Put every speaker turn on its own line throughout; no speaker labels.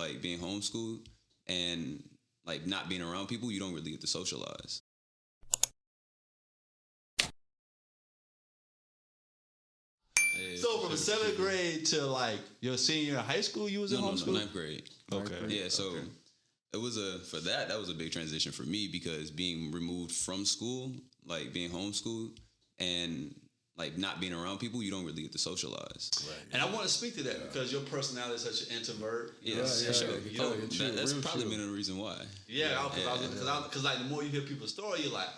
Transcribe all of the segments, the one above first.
like being homeschooled and like not being around people, you don't really get to socialize. Yeah,
So
for
from
sure,
seventh grade to like your senior in high school, you was in
No,
homeschool?
ninth grade.
Okay.
Yeah, so it was that was a big transition for me because being removed from school, like being homeschooled and like not being around people, you don't really get to socialize.
Right.
And I want to speak to that because your personality is such an introvert.
Yeah, for sure. That's probably been the reason why.
Because like the more you hear people's story, you're like,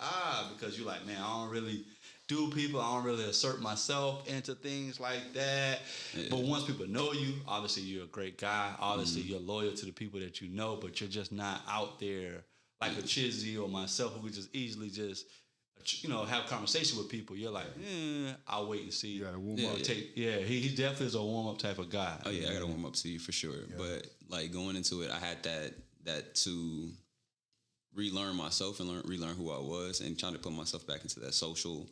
because you're like, man, I don't really do people. I don't really assert myself into things like that. Yeah. But once people know you, obviously you're a great guy. Obviously you're loyal to the people that you know, but you're just not out there like a Chizzy or myself who could just easily just, have conversation with people. You're like, I'll wait and see.
You gotta warm up.
He definitely is a warm up type of guy.
Oh yeah, I gotta warm up to you for sure. Yeah. But like going into it, I had that to relearn myself and relearn who I was and trying to put myself back into that social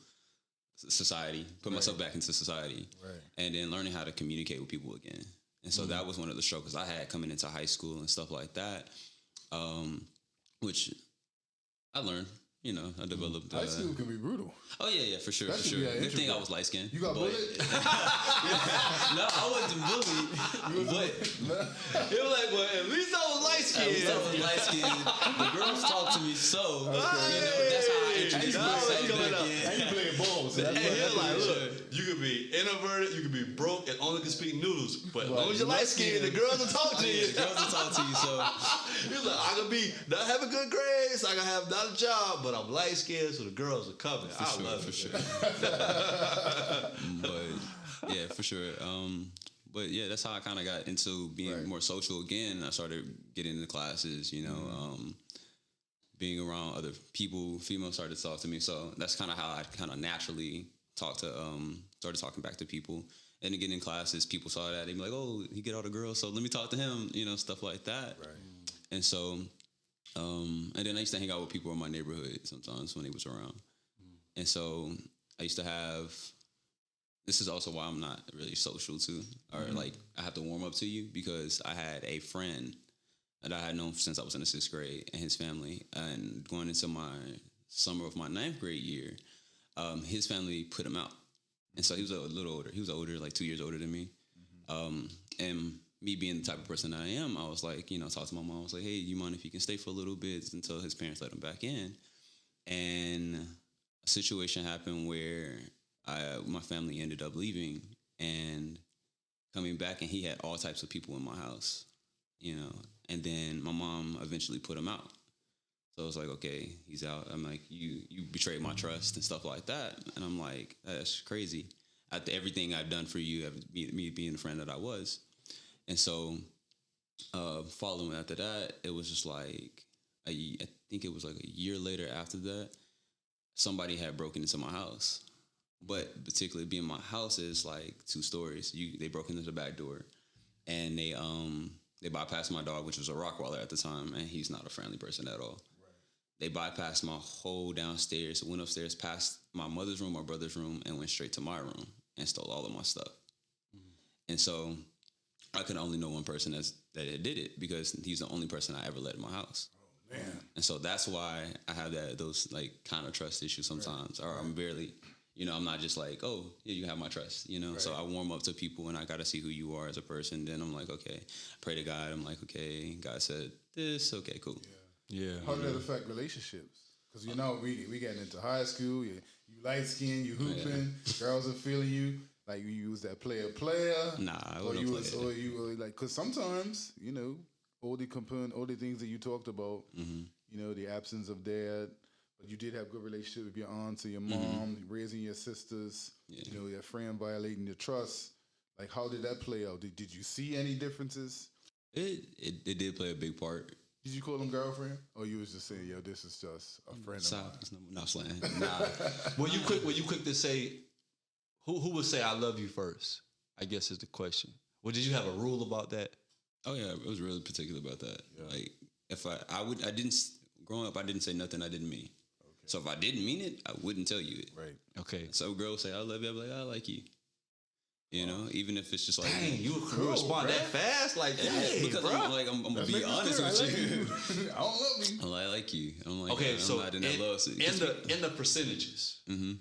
society, put myself back into society, and then learning how to communicate with people again. And so that was one of the struggles I had coming into high school and stuff like that, which I learned. I developed.
High school can be brutal.
Oh yeah, for sure. Good thing I was light skinned.
You got bullied?
No, I wasn't bullied. But
it was like, well, at least I was light skinned.
The girls talk to me so. That's how I introduced myself.
And you playing balls.
Look, you could be introverted, you could be broke, and only can speak noodles. But as long as you're light skinned, the girls will talk to you.
The girls will talk to you. So
you're like, I could be not having good grades, I can have not a job, but I'm light skinned, so the girls are coming. I love it.
For sure. But yeah, for sure. But yeah, that's how I kind of got into being more social again. I started getting into classes, being around other people. Females started to talk to me, so that's kind of how I kind of naturally started talking back to people. And again in classes, people saw that they'd be like, "Oh, he get all the girls, so let me talk to him," stuff like that.
Right.
And so, and then I used to hang out with people in my neighborhood sometimes when they was around. And so I used to have. This is also why I'm not really social too, or like I have to warm up to you because I had a friend that I had known since I was in the 6th grade and his family, and going into my summer of my 9th grade year, his family put him out, and so he was a little older. He was older, like 2 years older than me, and me being the type of person that I am, I was like, talk to my mom. I was like, hey, you mind if he can stay for a little bit until his parents let him back in, and a situation happened where my family ended up leaving and coming back, and he had all types of people in my house, and then my mom eventually put him out. So I was like, okay, he's out. I'm like, you betrayed my trust and stuff like that. And I'm like, that's crazy. After everything I've done for you, me being the friend that I was. And so following after that, it was just like, I think it was like a year later after that, somebody had broken into my house. But particularly being my house is like 2 stories. They broke into the back door, and they bypassed my dog, which was a Rottweiler at the time, and he's not a friendly person at all. Right. They bypassed my whole downstairs, went upstairs past my mother's room, my brother's room, and went straight to my room and stole all of my stuff. And so I could only know one person that did it because he's the only person I ever let in my house.
Oh man!
And so that's why I have those like kind of trust issues sometimes, or I'm barely. I'm not just like, oh, yeah, you have my trust, So I warm up to people and I got to see who you are as a person. Then I'm like, okay, pray to God. I'm like, okay, God said this. Okay, cool.
Yeah. How did that affect relationships? Because, we getting into high school, you light skinned, you hooping, girls are feeling you. Like you was that player.
Nah, I wouldn't play.
Or you were like, because sometimes, all the things that you talked about, the absence of dad. But you did have good relationship with your aunts and your mom, raising your sisters, your friend violating your trust. Like, how did that play out? Did you see any differences?
It did play a big part.
Did you call them girlfriend? Or you was just saying, yo, this is just a friend of mine?
No slang. Nah.
Were you quick to say, who would say I love you first? I guess is the question. Well, did you have a rule about that?
Oh, yeah. I was really particular about that. Yeah. Like, if growing up, I didn't say nothing I didn't mean. So if I didn't mean it, I wouldn't tell you it.
Right.
Okay.
So girls say, I love you. I'll be like, I like you. You know, even if it's just like,
dang, you can respond that fast, like, hey,
because
bro.
I'm gonna be honest with you.
I don't love you.
I like you. I'm like,
Okay,
I'm
so
not in that love. So
in the percentages,
mm-hmm.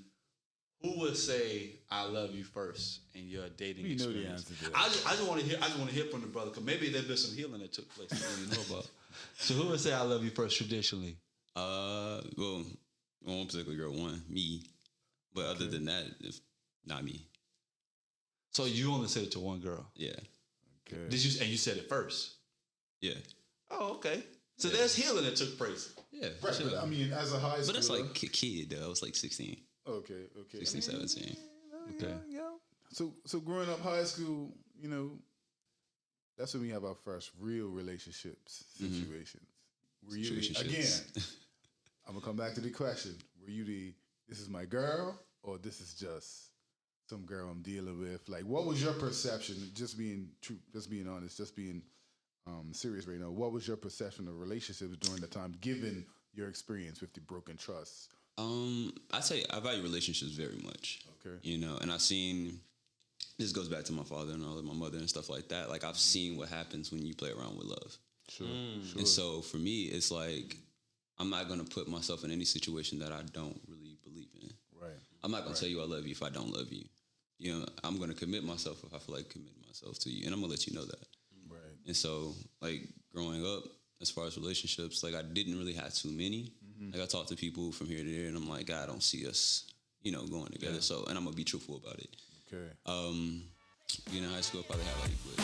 who would say I love you first in your dating
You know the
experience?
answer to that.
I just want to hear. I just want to hear from the brother, because maybe there's been some healing that took place that we didn't know about. So who would say I love you first traditionally?
Well, one particular girl, me, but other than that, if not me.
So you only said it to one girl.
Yeah.
Okay.
And you said it first.
Yeah.
Oh, okay. So there's healing that took place.
Yeah.
Right,
Sure.
but I mean, as a high schooler.
But that's like kid though. I was like 16.
Okay.
16, 17.
Okay.
Yeah. So growing up high school, you know, that's when we have our first real relationships situations. Were you again? I'm gonna come back to the question. Were you this is my girl, or this is just some girl I'm dealing with? Like, what was your perception? Just being true, just being honest, just being serious right now. What was your perception of relationships during the time, given your experience with the broken trust?
I'd say I value relationships very much.
Okay.
You know, and I've seen, this goes back to my father and all of my mother and stuff like that. Like, I've seen what happens when you play around with love.
Sure.
And so for me, it's like, I'm not going to put myself in any situation that I don't really believe in.
Right.
I'm not going to tell you I love you if I don't love you. You know, I'm going to commit myself if I feel like committing myself to you. And I'm going to let you know that.
Right.
And so, like, growing up, as far as relationships, like, I didn't really have too many. Like, I talk to people from here to there, and I'm like, I don't see us, you know, going together. So, and I'm going to be truthful about it.
Okay.
Being in high school, I probably had, like, what,